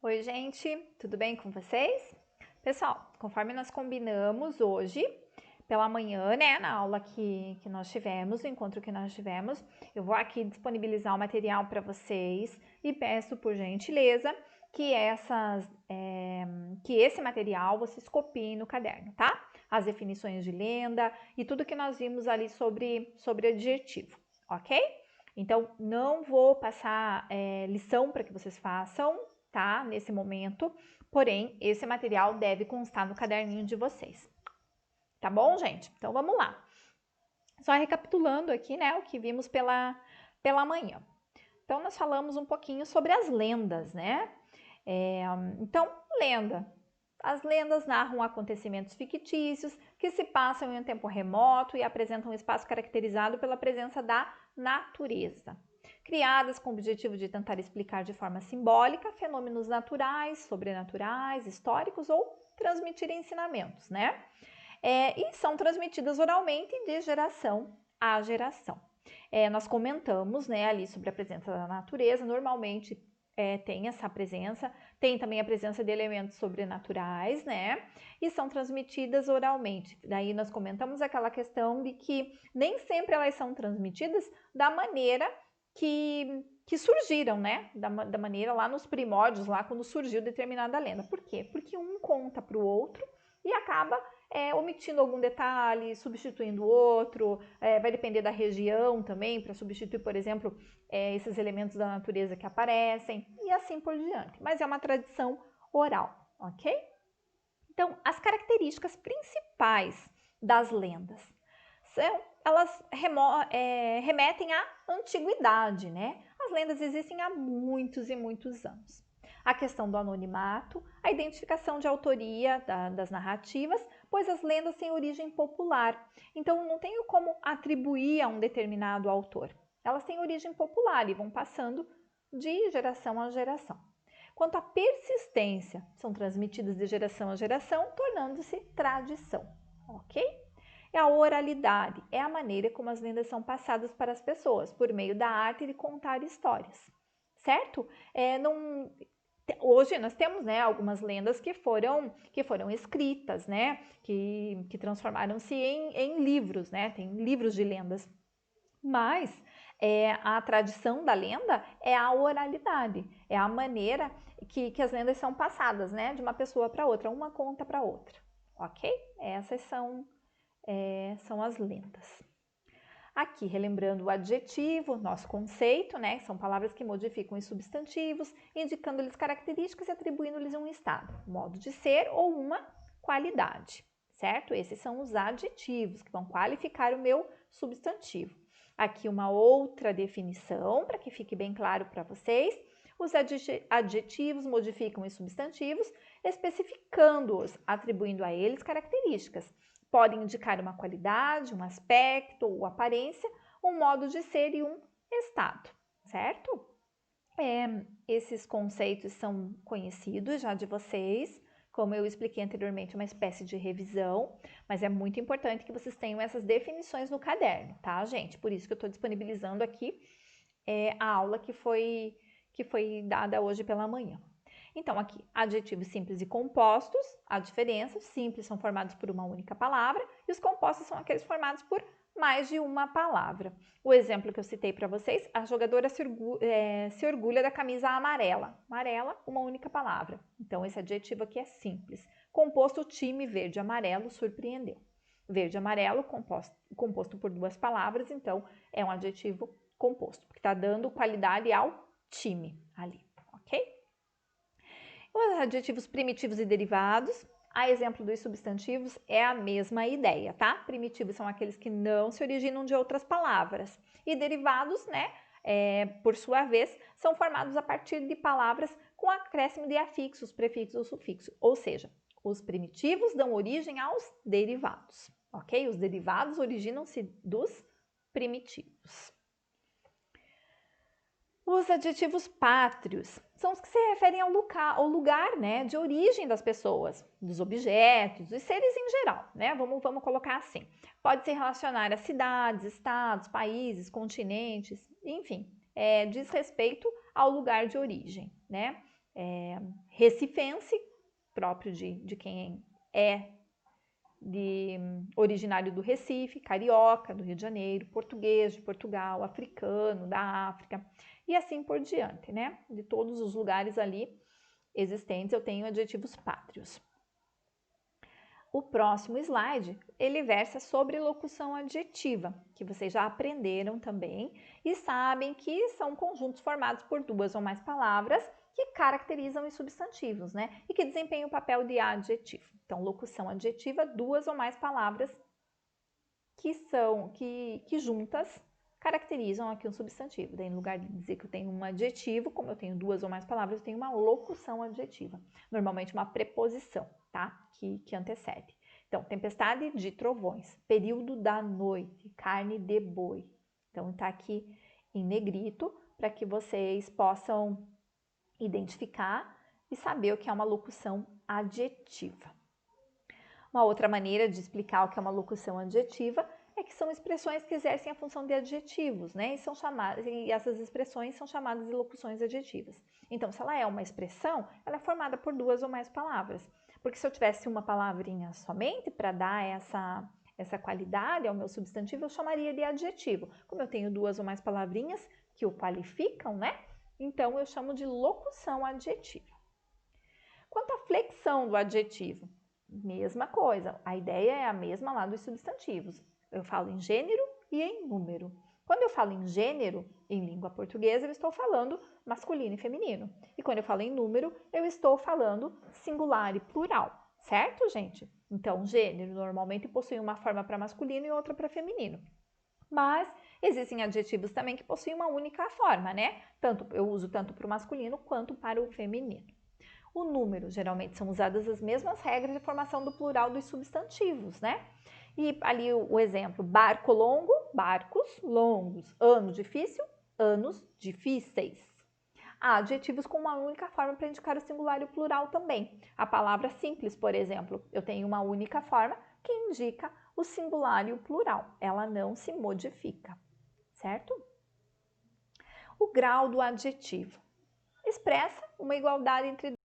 Oi, gente, tudo bem com vocês? Pessoal, conforme nós combinamos hoje, pela manhã, né, na aula que nós tivemos, o encontro que nós tivemos, eu vou aqui disponibilizar o material para vocês e peço por gentileza que que esse material vocês copiem no caderno, tá? As definições de lenda e tudo que nós vimos ali sobre adjetivo, ok? Então, não vou passar lição para que vocês façam, tá? Nesse momento, porém, esse material deve constar no caderninho de vocês. Tá bom, gente? Então, vamos lá. Só recapitulando aqui, né, o que vimos pela manhã. Então, nós falamos um pouquinho sobre as lendas, né? Então, lenda. As lendas narram acontecimentos fictícios que se passam em um tempo remoto e apresentam um espaço caracterizado pela presença da natureza. Criadas com o objetivo de tentar explicar de forma simbólica fenômenos naturais, sobrenaturais, históricos ou transmitir ensinamentos, né? E são transmitidas oralmente de geração a geração. Nós comentamos, né, ali sobre a presença da natureza, normalmente tem essa presença, tem também a presença de elementos sobrenaturais, né? E são transmitidas oralmente. Daí nós comentamos aquela questão de que nem sempre elas são transmitidas da maneira que surgiram, né? Da maneira lá nos primórdios, lá quando surgiu determinada lenda. Por quê? Porque um conta para o outro e acaba omitindo algum detalhe, substituindo o outro, vai depender da região também, para substituir, por exemplo, esses elementos da natureza que aparecem, e assim por diante. Mas é uma tradição oral, ok? Então, as características principais das lendas elas remetem à antiguidade, né? As lendas existem há muitos e muitos anos. A questão do anonimato, a identificação de autoria das narrativas, pois as lendas têm origem popular. Então, não tenho como atribuir a um determinado autor. Elas têm origem popular e vão passando de geração a geração. Quanto à persistência, são transmitidas de geração a geração, tornando-se tradição, ok? E a oralidade é a maneira como as lendas são passadas para as pessoas, por meio da arte de contar histórias, certo? Hoje nós temos, né, algumas lendas que foram escritas, né, que transformaram-se em livros, né, tem livros de lendas. Mas a tradição da lenda é a oralidade, é a maneira que as lendas são passadas, né, de uma pessoa para outra, uma conta para outra, ok? Essas são as lendas. Aqui, relembrando o adjetivo, nosso conceito, né? São palavras que modificam os substantivos, indicando-lhes características e atribuindo-lhes um estado, modo de ser ou uma qualidade, certo? Esses são os adjetivos que vão qualificar o meu substantivo. Aqui uma outra definição, para que fique bem claro para vocês. Os adjetivos modificam os substantivos, especificando-os, atribuindo a eles características. Podem indicar uma qualidade, um aspecto ou aparência, um modo de ser e um estado, certo? Esses conceitos são conhecidos já de vocês, como eu expliquei anteriormente, uma espécie de revisão, mas é muito importante que vocês tenham essas definições no caderno, tá, gente? Por isso que eu estou disponibilizando aqui a aula que foi dada hoje pela manhã. Então, aqui, adjetivos simples e compostos, a diferença, os simples são formados por uma única palavra e os compostos são aqueles formados por mais de uma palavra. O exemplo que eu citei para vocês, a jogadora se orgulha da camisa amarela. Amarela, uma única palavra. Então, esse adjetivo aqui é simples. Composto, o time verde e amarelo surpreendeu. Verde e amarelo, composto por duas palavras, então é um adjetivo composto, porque está dando qualidade ao time ali, ok? Os adjetivos primitivos e derivados, a exemplo dos substantivos, é a mesma ideia, tá? Primitivos são aqueles que não se originam de outras palavras. E derivados, né, por sua vez, são formados a partir de palavras com acréscimo de afixos, prefixos ou sufixos. Ou seja, os primitivos dão origem aos derivados, ok? Os derivados originam-se dos primitivos. Os adjetivos pátrios são os que se referem ao lugar, né, de origem das pessoas, dos objetos, dos seres em geral, né? Vamos colocar assim. Pode se relacionar a cidades, estados, países, continentes, enfim, diz respeito ao lugar de origem, né? recifense, próprio de quem é originário do Recife, carioca, do Rio de Janeiro, português de Portugal, africano, da África, e assim por diante, né? De todos os lugares ali existentes, eu tenho adjetivos pátrios. O próximo slide, ele versa sobre locução adjetiva, que vocês já aprenderam também e sabem que são conjuntos formados por duas ou mais palavras que caracterizam os substantivos, né? E que desempenham o papel de adjetivo. Então, locução adjetiva, duas ou mais palavras que juntas caracterizam aqui um substantivo. Daí, em lugar de dizer que eu tenho um adjetivo, como eu tenho duas ou mais palavras, eu tenho uma locução adjetiva. Normalmente uma preposição, tá? Que antecede. Então, tempestade de trovões, período da noite, carne de boi. Então, tá aqui em negrito para que vocês possam identificar e saber o que é uma locução adjetiva. Uma outra maneira de explicar o que é uma locução adjetiva é que são expressões que exercem a função de adjetivos, né? E essas expressões são chamadas de locuções adjetivas. Então, se ela é uma expressão, ela é formada por duas ou mais palavras. Porque se eu tivesse uma palavrinha somente para dar essa qualidade ao meu substantivo, eu chamaria de adjetivo. Como eu tenho duas ou mais palavrinhas que o qualificam, né? Então, eu chamo de locução adjetiva. Quanto à flexão do adjetivo, mesma coisa, a ideia é a mesma lá dos substantivos. Eu falo em gênero e em número. Quando eu falo em gênero, em língua portuguesa, eu estou falando masculino e feminino. E quando eu falo em número, eu estou falando singular e plural, certo, gente? Então, gênero normalmente possui uma forma para masculino e outra para feminino. Mas existem adjetivos também que possuem uma única forma, né? Eu uso tanto para o masculino quanto para o feminino. O número, geralmente são usadas as mesmas regras de formação do plural dos substantivos, né? E ali o exemplo, barco longo, barcos longos, ano difícil, anos difíceis. Há adjetivos com uma única forma para indicar o singular e o plural também. A palavra simples, por exemplo, eu tenho uma única forma que indica o singular e o plural. Ela não se modifica, certo? O grau do adjetivo expressa uma igualdade entre